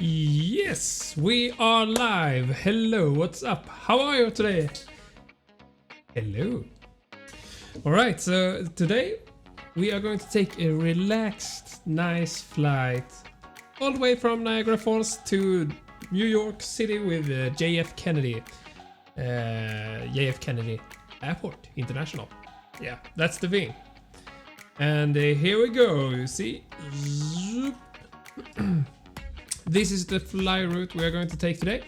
Yes, we are live. Hello, what's up? How are you today? Hello. Alright, so today we are going to take a relaxed, nice flight all the way from Niagara Falls to New York City with JF Kennedy. JF Kennedy Airport International. Yeah, that's the thing. And here we go, you see. Zoop. This is the fly route we are going to take today.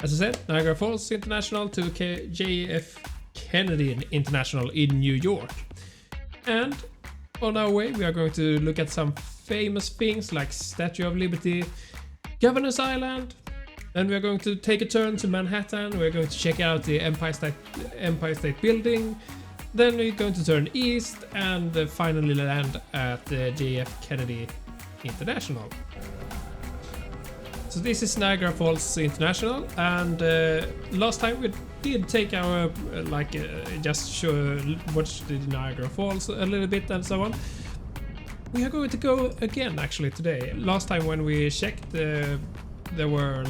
As I said, Niagara Falls International to JF Kennedy International in New York. And on our way we are going to look at some famous things like Statue of Liberty, Governor's Island, and we are going to take a turn to Manhattan. We're going to check out the Empire State Building. Then we're going to turn east and finally land at JF Kennedy International. So this is Niagara Falls International, and last time we did take our just watch the Niagara Falls a little bit and so on. We are going to go again actually today. Last time when we checked, there were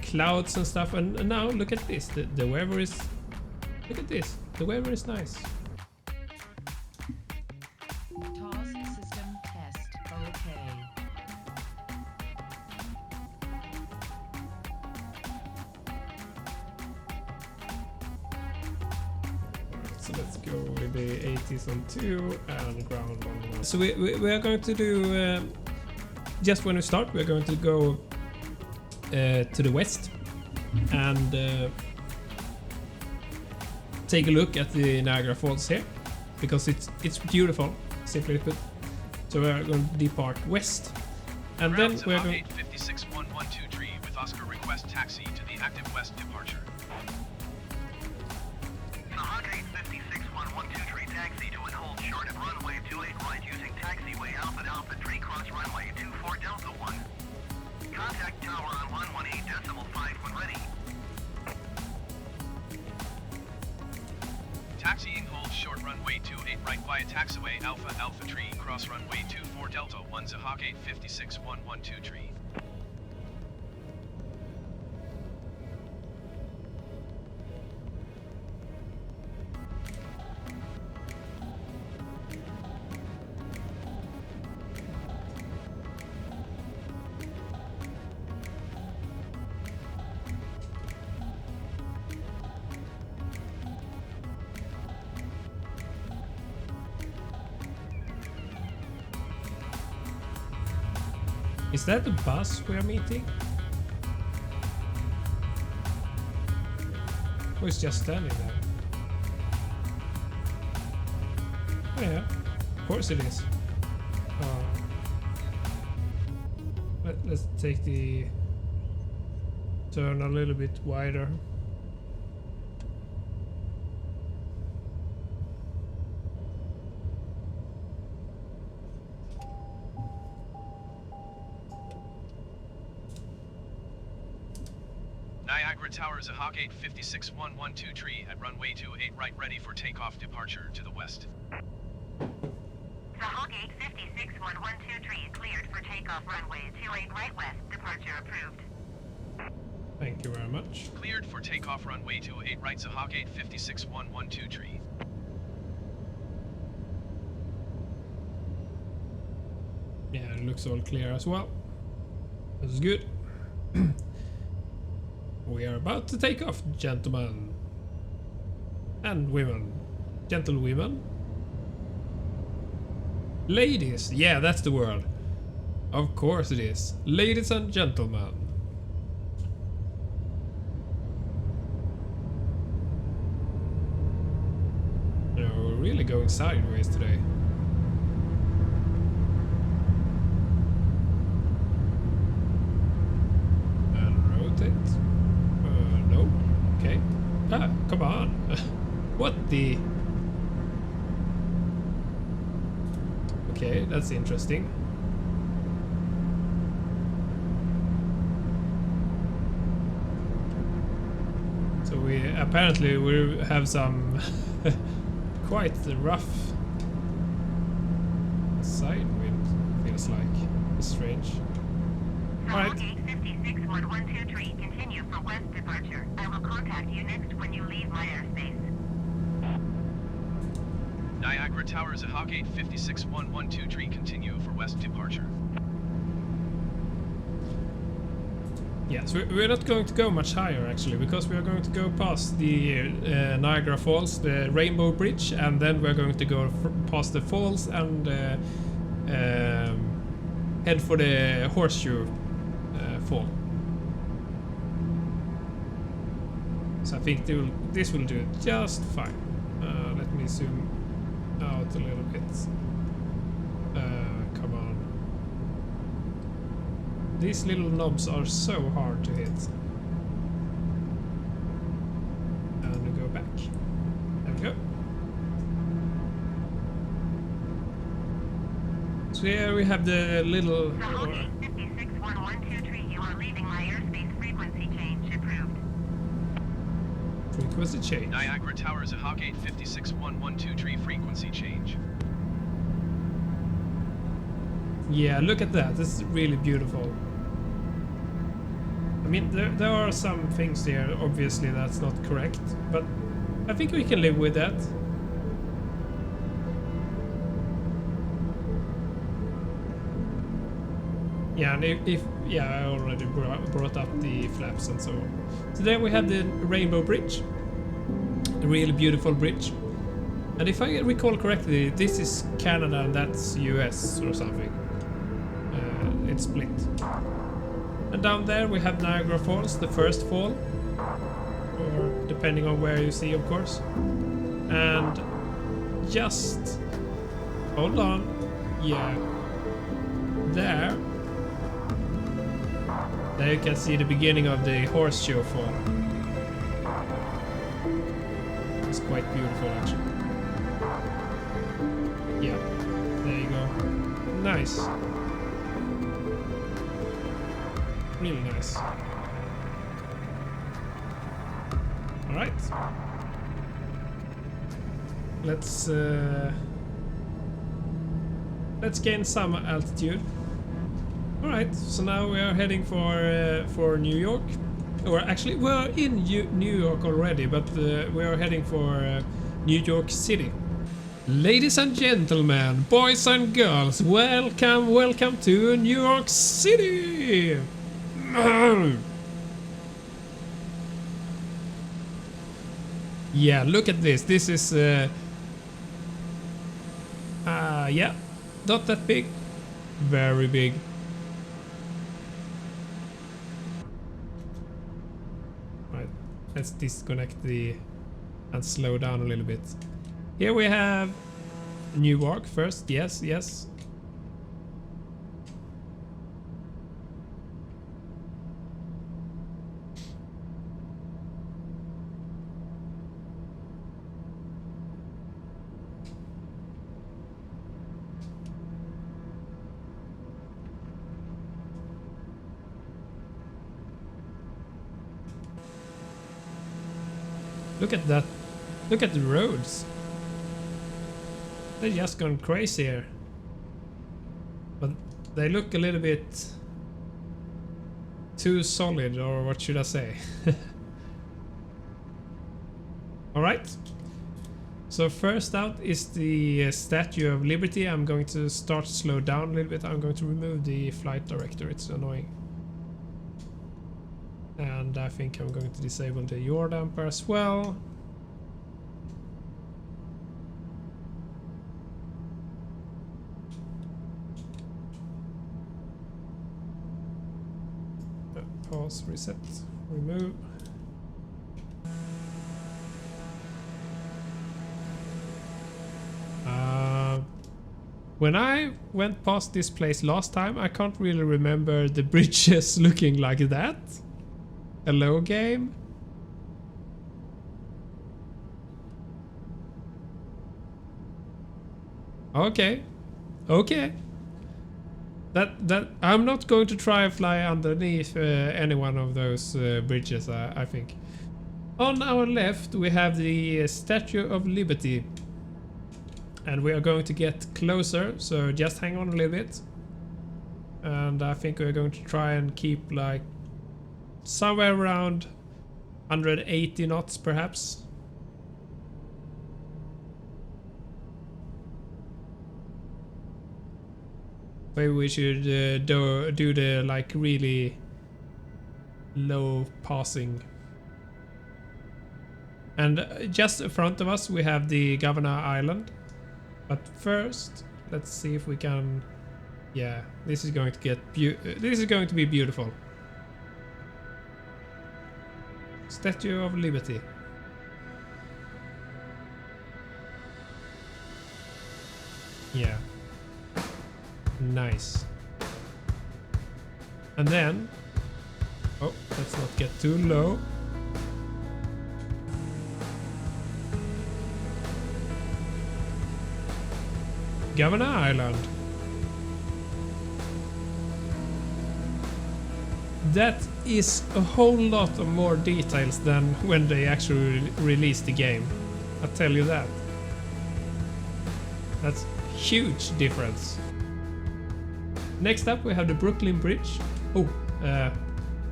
clouds and stuff, and now look at this. The weather is. Look at this. The weather is nice. TOS system test. Okay. So let's go with the 80s on 2 and ground on 1. So we are going to do, just when we start, we're going to go to the west and take a look at the Niagara Falls here, because it's beautiful, simply put. So we are going to depart west, and then we're going. 56112 with Oscar request taxi to the active west departure. Sahag 856-112 taxi to and hold short at runway 28 right using taxiway Alpha Tree cross runway 24 Delta 1. Contact tower on 118.5 when ready. Taxiing hold short runway 28 right via taxiway Alpha Tree cross runway 24 Delta 1 Sahag 856-112. Is that the bus we are meeting? Or is just standing there? Oh yeah, of course it is. Let's take the turn a little bit wider. Niagara Tower Sahag 856-112 at runway 28 right ready for takeoff departure to the west. Sahag 856-112 cleared for takeoff runway 28 right west. Departure approved. Thank you very much. Cleared for takeoff runway 28 right Sahag 856-112. Yeah, it looks all clear as well. This is good. We are about to take off, gentlemen and women. Gentlewomen. Ladies, yeah, that's the word. Of course it is. Ladies and gentlemen. You know, we're really going sideways today. And rotate. No. Okay. Ah, come on. What the? Okay, that's interesting. So we have some quite rough side wind, feels like. It's strange. Alright. Gate 56112 continue for west departure. I will contact you next when you leave my airspace. Niagara Towers, Gate 56112 continue for west departure. Yes, we're not going to go much higher actually, because we are going to go past the Niagara Falls, the Rainbow Bridge, and then we're going to go past the falls and head for the Horseshoe fall. So I think this will do just fine. Let me zoom out a little bit. Come on. These little knobs are so hard to hit. And we go back. There we go. So here we have the little... Gate 56112 you are leaving my airspace. Frequency change approved. frequency change. Niagara Towers, Gate 56112 frequency change. Yeah, look at that. This is really beautiful. I mean, there are some things there, obviously, that's not correct, but I think we can live with that. Yeah, and I already brought up the flaps and so on. So there we have the Rainbow Bridge. A really beautiful bridge. And if I recall correctly, this is Canada and that's US or something. It's split. And down there we have Niagara Falls, the first fall. Or depending on where you see, of course. And just... hold on. Yeah. There you can see the beginning of the Horseshoe fall. It's quite beautiful actually. Yeah, there you go. Nice. Really nice. Alright. Let's gain some altitude. Alright, so now we are heading for New York. Or actually, we're in New York already, but we are heading for New York City. Ladies and gentlemen, boys and girls, welcome to New York City! Yeah, look at this. This is... yeah, not that big. Very big. Right, let's disconnect and slow down a little bit. Here we have Newark first. Yes. Look at that. Look at the roads. They're just gone crazy here. But they look a little bit too solid, or what should I say? Alright. So first out is the Statue of Liberty. I'm going to start to slow down a little bit. I'm going to remove the flight director. It's annoying. And I think I'm going to disable the yaw damper as well. Pause, reset, remove. When I went past this place last time, I can't really remember the bridges looking like that. Hello, game. Okay. That I'm not going to try and fly underneath any one of those bridges. I think. On our left, we have the Statue of Liberty, and we are going to get closer. So just hang on a little bit. and I think we're going to try and keep like somewhere around 180 knots perhaps. Maybe we should do the like really low passing. And just in front of us we have the Governor Island. But first, let's see if we can. Yeah, this is going to get this is going to be beautiful. Statue of Liberty. Yeah. Nice. And then, oh, let's not get too low. Governor Island. That is a whole lot of more details than when they actually released the game. I'll tell you that. That's huge difference. Next up we have the Brooklyn Bridge. Oh,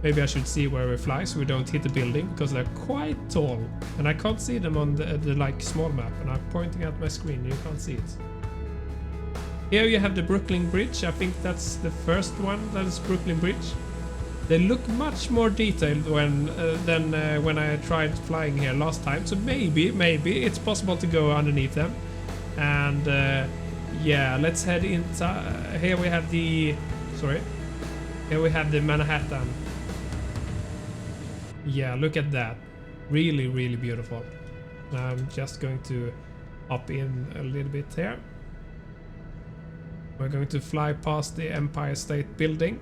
maybe I should see where we fly so we don't hit the building because they're quite tall. And I can't see them on the like small map, and I'm pointing at my screen and you can't see it. Here you have the Brooklyn Bridge. I think that's the first one, that is Brooklyn Bridge. They look much more detailed than when I tried flying here last time. So maybe it's possible to go underneath them. And yeah, let's head inside. Here we have the... Sorry. Here we have the Manhattan. Yeah, look at that. Really, really beautiful. I'm just going to hop in a little bit here. We're going to fly past the Empire State Building.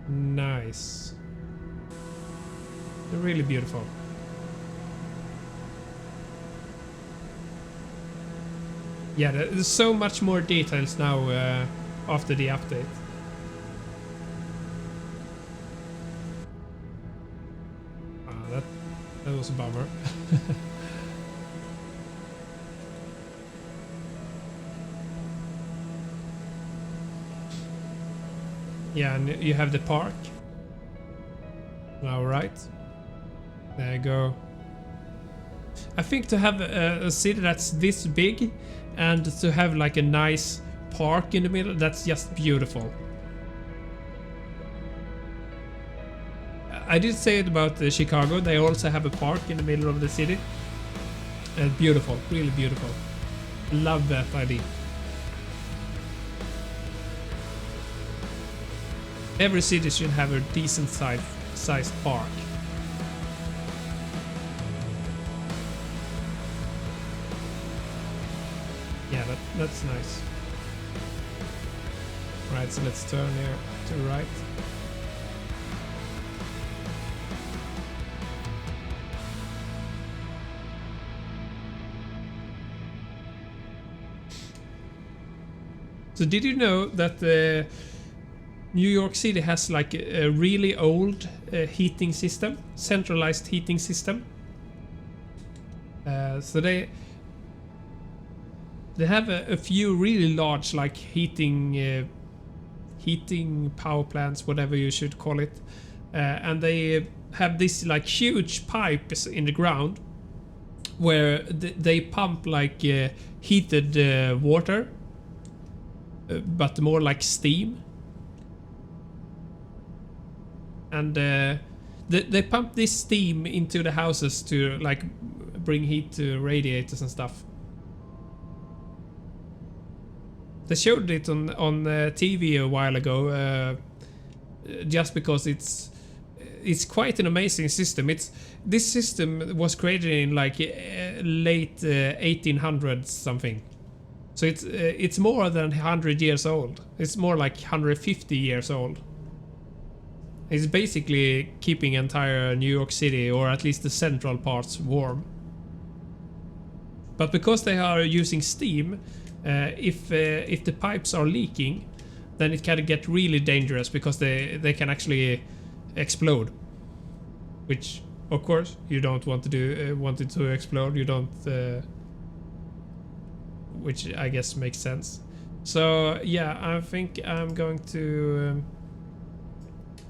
Nice. They're really beautiful. Yeah, there's so much more details now after the update. That was a bummer. Yeah, and you have the park. All right. There you go. I think to have a city that's this big and to have like a nice park in the middle, that's just beautiful. I did say it about Chicago. They also have a park in the middle of the city. Beautiful, really beautiful. Love that idea. Every city should have a decent sized park. Yeah, that's nice. Right, so let's turn here to the right. So did you know that New York City has like a really old heating system, centralized heating system? So they have a few really large like heating power plants, whatever you should call it, and they have this like huge pipes in the ground where they pump like heated water. But more like steam, and they pump this steam into the houses to like bring heat to radiators and stuff. They showed it on TV a while ago, just because it's quite an amazing system. This system was created in like late 1800s something. So it's more than 100 years old. It's more like 150 years old. It's basically keeping entire New York City, or at least the central parts, warm. But because they are using steam, if the pipes are leaking, then it can get really dangerous because they can actually explode. Which, of course, you don't want to do. Want it to explode. You don't. which I guess makes sense. So yeah, I think I'm going to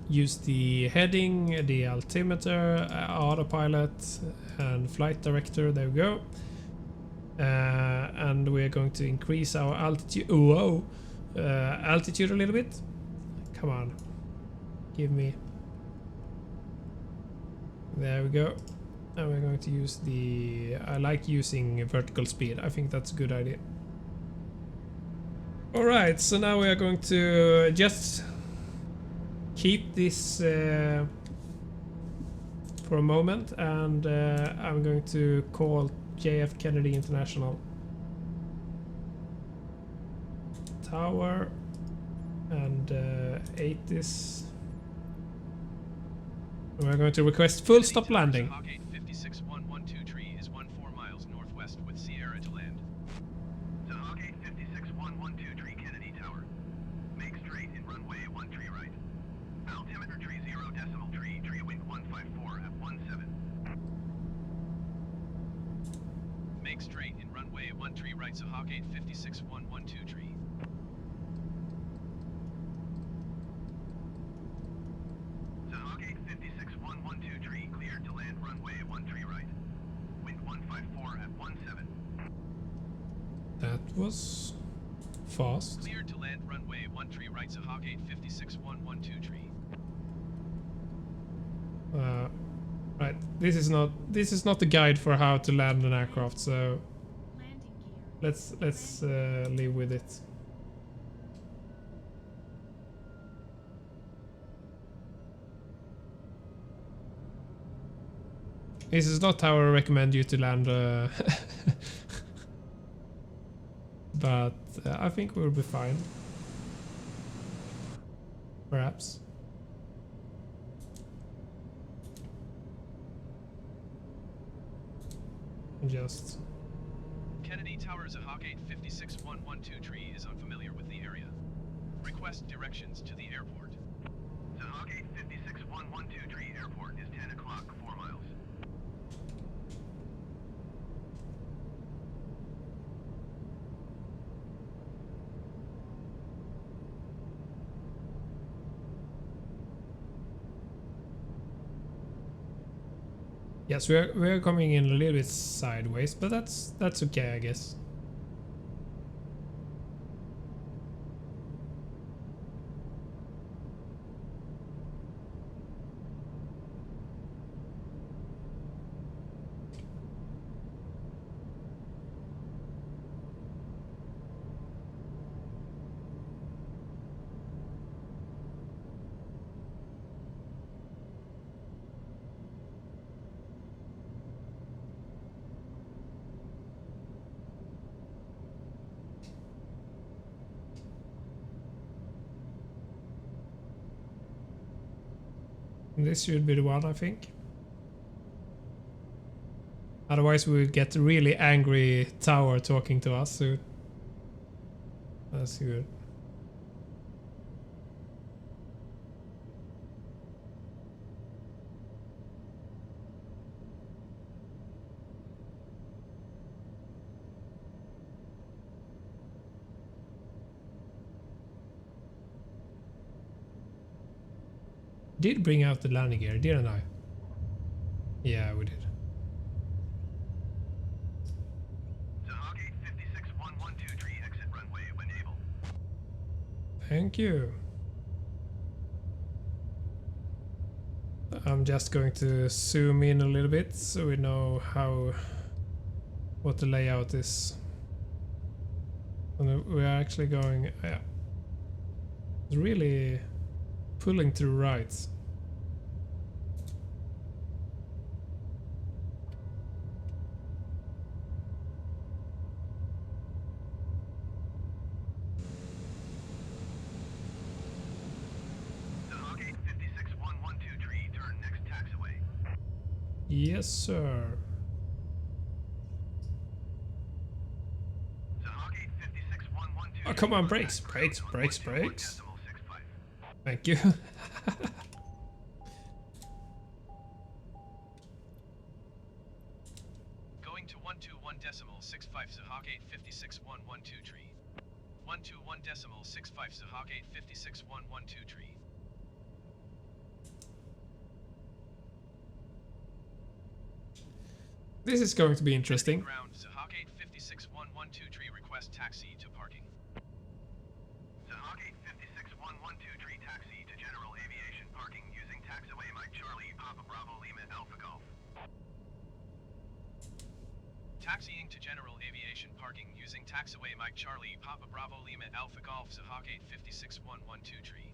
use the heading, the altimeter, autopilot, and flight director. There we go. And we're going to increase our altitude. Whoa, altitude a little bit. Come on, give me. There we go. And we're going to use the. I like using vertical speed. I think that's a good idea. All right, so now we are going to just keep this for a moment, and I'm going to call JF Kennedy International Tower and 8 this. We're going to request full stop landing. Hawk 856-112 tree is 14 miles northwest with Sierra to land. The Hawk 856-112 tree Kennedy Tower. Make straight in runway 13 right. Altimeter tree 0 decimal tree wind 154 at 17. Make straight in runway 13 right to Hawk 856-112 tree. The Hawk 856-112 tree cleared to land runway 13 right. Wind 154 at 17. That was fast. Cleared to land runway 13 right to Hawk 856-112 tree. Right, this is not the guide for how to land an aircraft, so let's live with it. This is not how I recommend you to land, but I think we'll be fine. Perhaps. Just. Kennedy Tower is a Hawk 856-112 tree is unfamiliar with the area. Request directions to the airport. The Hawk 856-112 tree airport is 10 o'clock, 4 miles. Yes, we're coming in a little bit sideways, but that's okay, I guess. This should be the one, I think. Otherwise we would get a really angry tower talking to us, so that's good. Did bring out the landing gear, didn't I? Yeah, we did. The Hawk 856-112 tree exit runway when able. Thank you. I'm just going to zoom in a little bit so we know what the layout is. And we're actually going, yeah. It's really pulling to right. The Hawk 856-112 tree turn next taxiway. Yes, sir. The Hawk 856-112 Oh, come on, brakes. Thank you. Going to 121.65 to Hawk 856-112 121.65 Sahagate 56112 tree. This is going to be interesting. Ground Sahagate 56112 tree request taxi to parking. Sahagate 56112 tree taxi to general aviation parking using taxiway Mike Charlie Papa Bravo Lima Alpha Golf. Taxiing to general aviation parking using taxiway Mike Charlie Papa Bravo Lima Alpha Golf Sahagate 56112 tree.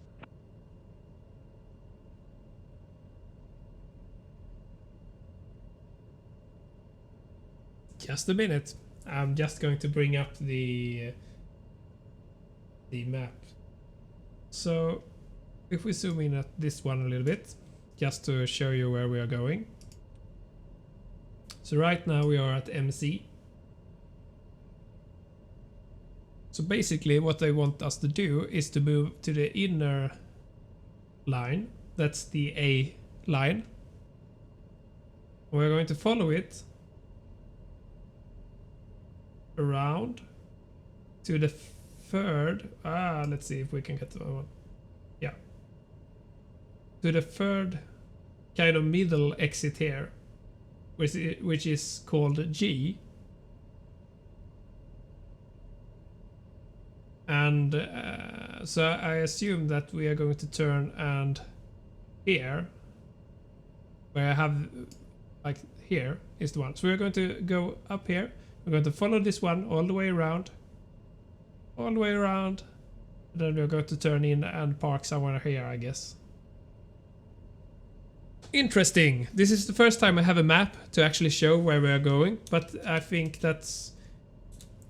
Just a minute. I'm just going to bring up the map. So if we zoom in at this one a little bit, just to show you where we are going. So right now we are at MC. So basically what they want us to do is to move to the inner line. That's the A line. We're going to follow it around to the third. Let's see if we can get to that one. Yeah. To the third kind of middle exit here, which is called G. And so I assume that we are going to turn and here, where I have, like here is the one. So we're going to go up here. We're going to follow this one all the way around. All the way around. Then we're going to turn in and park somewhere here, I guess. Interesting. This is the first time I have a map to actually show where we are going, but I think that's,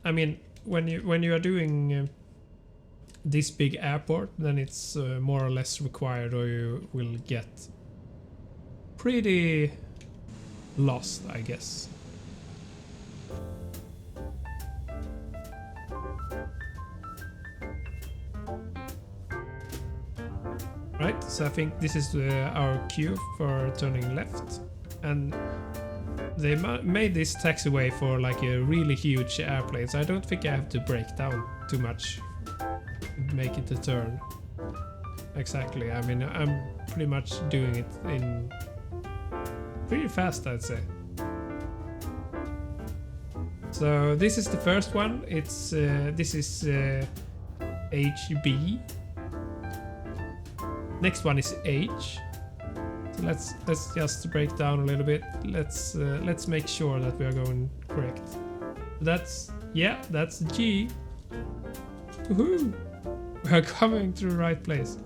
I mean, when you are doing this big airport, then it's more or less required, or you will get pretty lost, I guess. Right, so I think this is our cue for turning left, and they made this taxiway for like a really huge airplane, so I don't think I have to brake down too much to make it a turn. Exactly, I mean I'm pretty much doing it in pretty fast, I'd say. So this is the first one. It's this is HB. Next one is H. So let's just break down a little bit. Let's make sure that we are going correct. That's G. Woohoo! We are coming to the right place.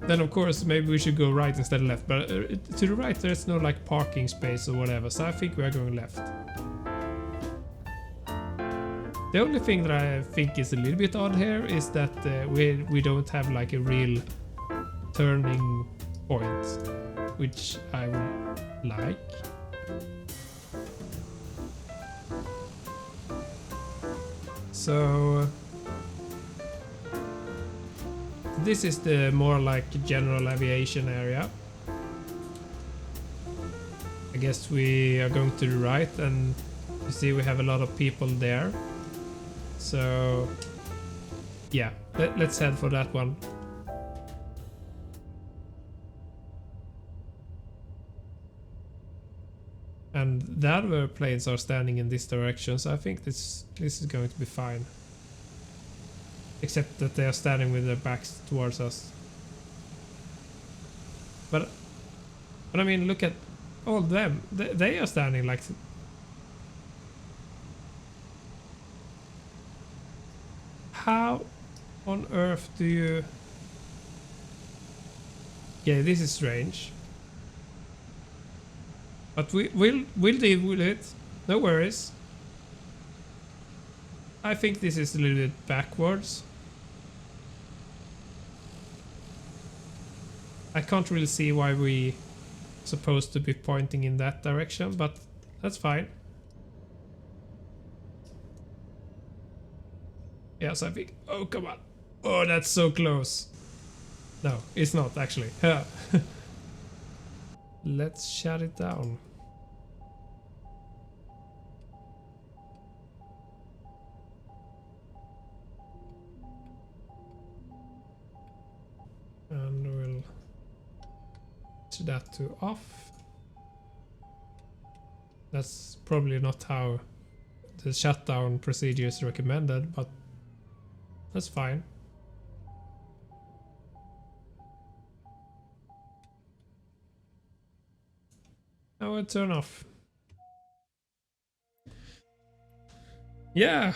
Then of course maybe we should go right instead of left, but to the right there's no like parking space or whatever, so I think we are going left. The only thing that I think is a little bit odd here is that we don't have like a real turning point, which I would like. So this is the more like general aviation area. I guess we are going to the right, and you see we have a lot of people there. So yeah, let's head for that one. And the other planes are standing in this direction, so I think this is going to be fine. Except that they are standing with their backs towards us. But I mean, look at all of them. They are standing like... How on earth do you... Yeah, this is strange. But we'll deal with it. No worries. I think this is a little bit backwards. I can't really see why we supposed to be pointing in that direction, but that's fine. Yes, I think... Oh, come on. Oh, that's so close. No, it's not actually. Let's shut it down. switch that to off. That's probably not how the shutdown procedure is recommended, but that's fine. Now we'll turn off. Yeah.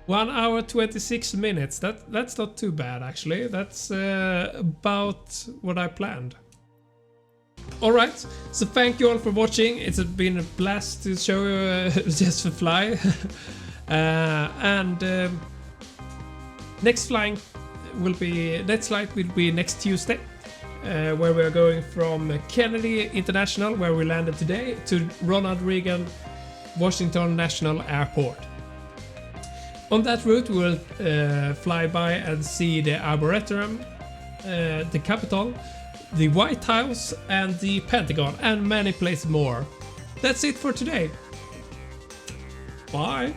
1 hour 26 minutes. That's not too bad actually. That's about what I planned. Alright, so thank you all for watching. It's been a blast to show you just for fly. Next flight will be next Tuesday, where we are going from Kennedy International, where we landed today, to Ronald Reagan Washington National Airport. On that route we'll fly by and see the Arboretum, the Capitol, the White House and the Pentagon, and many places more. That's it for today. Bye!